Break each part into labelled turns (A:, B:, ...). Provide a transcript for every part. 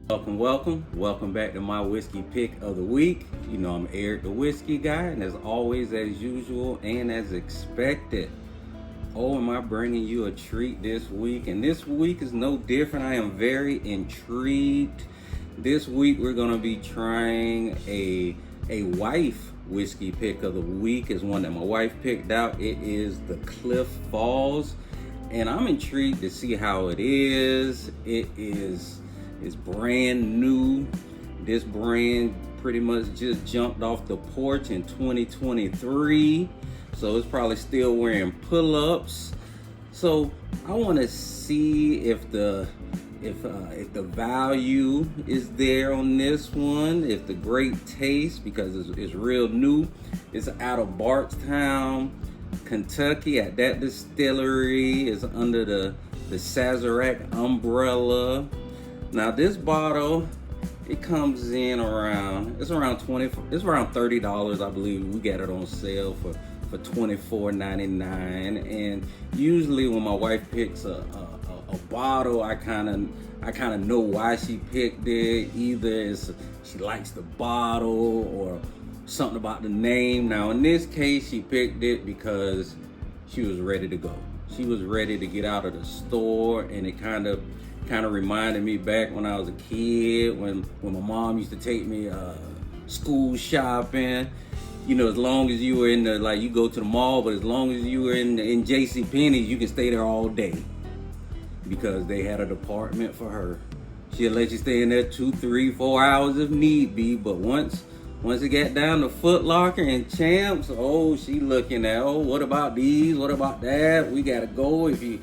A: Welcome back to my whiskey pick of the week. You know I'm Eric the Whiskey Guy, and as always, as usual, and as expected, am I bringing you a treat this week? And this week is no different. I am very intrigued. This week we're gonna be trying a wife whiskey pick of the week. Is one that my wife picked out. It is the Cliff Falls, and I'm intrigued to see how it is. It's brand new. This brand pretty much just jumped off the porch in 2023. So it's probably still wearing pull-ups. So I want to see if the value is there on this one, if the great taste, because it's real new. It's out of Bardstown, Kentucky, at that distillery. It's under the Sazerac umbrella. Now this bottle, it comes in around $30, I believe. We got it on sale for $24.99. And usually when my wife picks a bottle, I kind of know why she picked it. Either she likes the bottle or something about the name. Now in this case, she picked it because she was ready to go. She was ready to get out of the store, and it kind of reminded me back when I was a kid, when my mom used to take me school shopping. You know, as long as you were in you go to the mall, but as long as you were in J.C. Penney's, you can stay there all day because they had a department for her. She'll let you stay in there 2, 3, 4 hours if need be, but once it got down to Foot Locker and Champs, she looking at, what about these? What about that? We gotta go. If you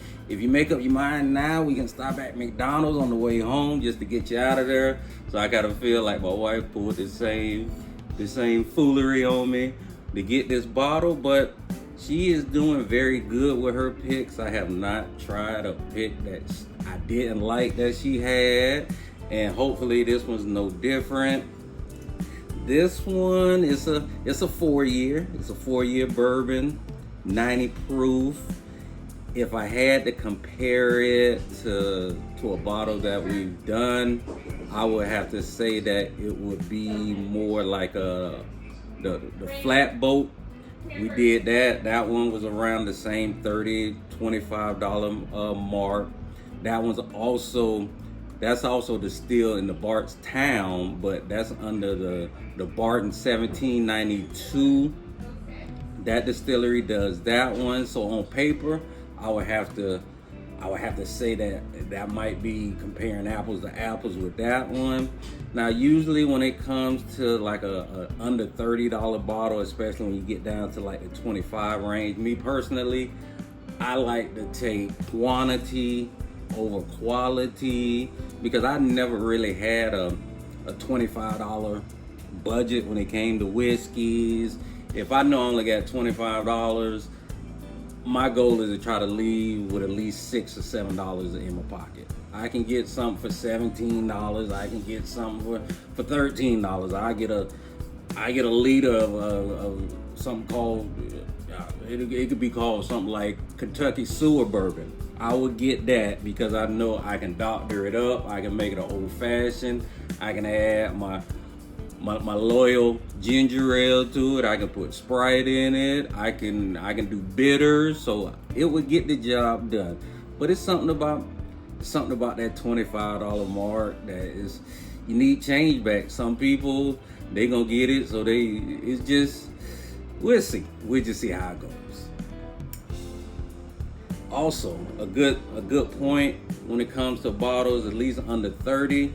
A: make up your mind now, we can stop at McDonald's on the way home just to get you out of there. So I gotta feel like my wife pulled the same foolery on me to get this bottle, but she is doing very good with her picks. I have not tried a pick that I didn't like that she had, and hopefully this one's no different. This one is a 4-year. It's a 4-year bourbon, 90 proof. If I had to compare it to a bottle that we've done, I would have to say that it would be more like the Flatboat. We did that. That one was around the same $30, $25 mark. That's also distilled in the Bardstown, but that's under the Barton 1792. That distillery does that one. So on paper, I would have to say that might be comparing apples to apples with that one. Now, usually when it comes to like a under $30 bottle, especially when you get down to like the 25 range, me personally, I like to take quantity over quality, because I never really had a $25 budget when it came to whiskeys. If I know I only got $25, my goal is to try to leave with at least $6 or $7 in my pocket. I can get something for $17. I can get something for $13. I get a liter of something called it could be called something like Kentucky Sewer Bourbon. I would get that because I know I can doctor it up. I can make it an old fashioned. I can add my loyal ginger ale to it. I can put Sprite in it. I can do bitters, so it would get the job done. But it's something about that $25 mark that is, you need change back. Some people, they gonna get it, so it's just, we'll see. We'll just see how it goes. Also, a good point when it comes to bottles, at least under 30,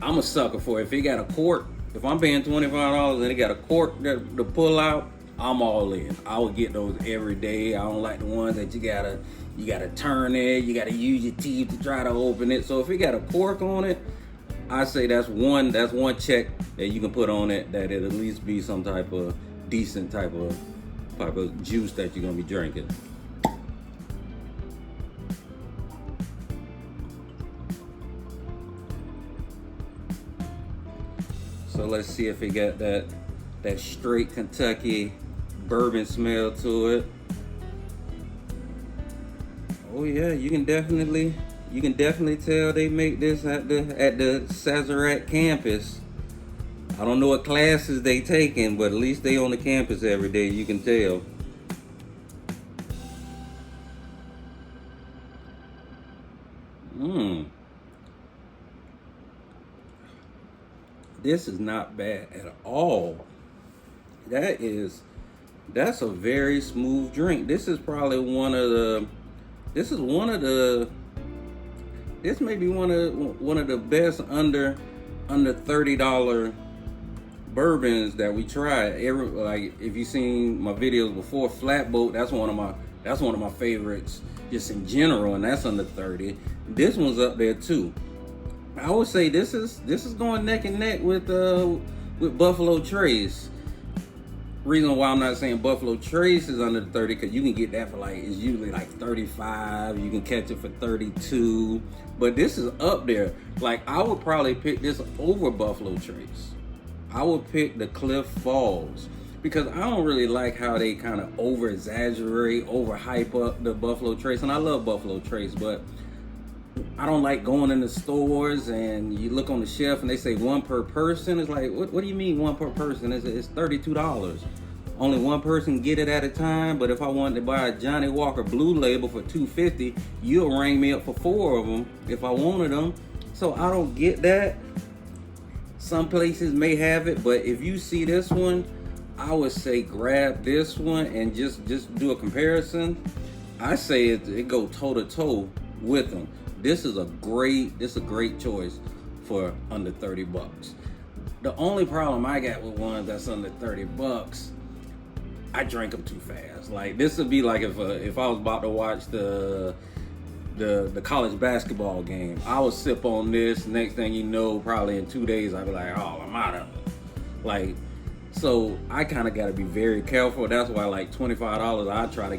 A: I'm a sucker for it. If it got a cork, if I'm paying $25 and it got a cork to pull out, I'm all in. I would get those every day. I don't like the ones that you gotta turn it, you gotta use your teeth to try to open it. So if it got a cork on it, I say that's one check that you can put on it, that it at least be some type of decent type of juice that you're gonna be drinking. So let's see if it got that straight Kentucky bourbon smell to it. Oh yeah, you can definitely You can definitely tell they make this at the Sazerac campus. I don't know what classes they taking, but at least they on the campus every day. You can tell. This is not bad at all. That's a very smooth drink. This is probably this is one of the this may be one of the best under $30 bourbons that we tried. Like if you've seen my videos before, Flatboat, that's one of my favorites just in general, and that's under 30. This one's up there too. I would say this is going neck and neck with Buffalo Trace. Reason why I'm not saying Buffalo Trace is under the 30, because you can get that for it's usually like 35. You can catch it for 32. But this is up there. Like, I would probably pick this over Buffalo Trace. I would pick the Cliff Falls, because I don't really like how they kind of over exaggerate, over hype up the Buffalo Trace. And I love Buffalo Trace, but I don't like going in the stores and you look on the shelf and they say one per person. It's like, what do you mean one per person? It's $32. Only one person get it at a time. But if I wanted to buy a Johnny Walker Blue Label for $2.50, you'll ring me up for 4 of them if I wanted them. So I don't get that. Some places may have it, but if you see this one, I would say grab this one and just do a comparison. I say it go toe to toe with them. This is a great choice for under $30. The only problem I got with ones that's under $30, I drink them too fast. Like, this would be like if I was about to watch the college basketball game. I would sip on this. Next thing you know, probably in 2 days, I'd be like, oh, I'm out of it. Like, so I kind of got to be very careful. That's why, like, $25, I try to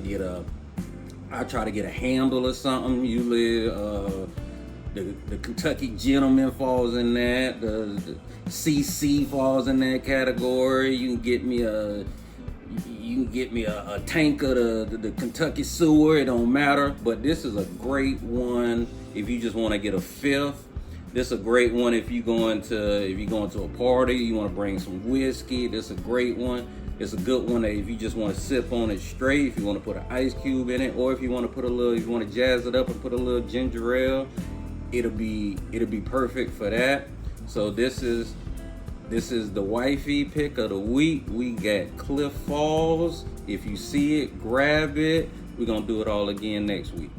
A: get a handle or something. Usually, the Kentucky Gentleman falls in that. The CC falls in that category. You can get me a tank of the Kentucky Sewer. It don't matter. But this is a great one if you just want to get a fifth. This is a great one if you going to a party, you want to bring some whiskey. This is a great one. It's a good one if you just want to sip on it straight, if you want to put an ice cube in it, or if you want to jazz it up and put a little ginger ale, it'll be perfect for that. So this is the wifey pick of the week. We got Cliff Falls. If you see it, grab it. We're gonna do it all again next week.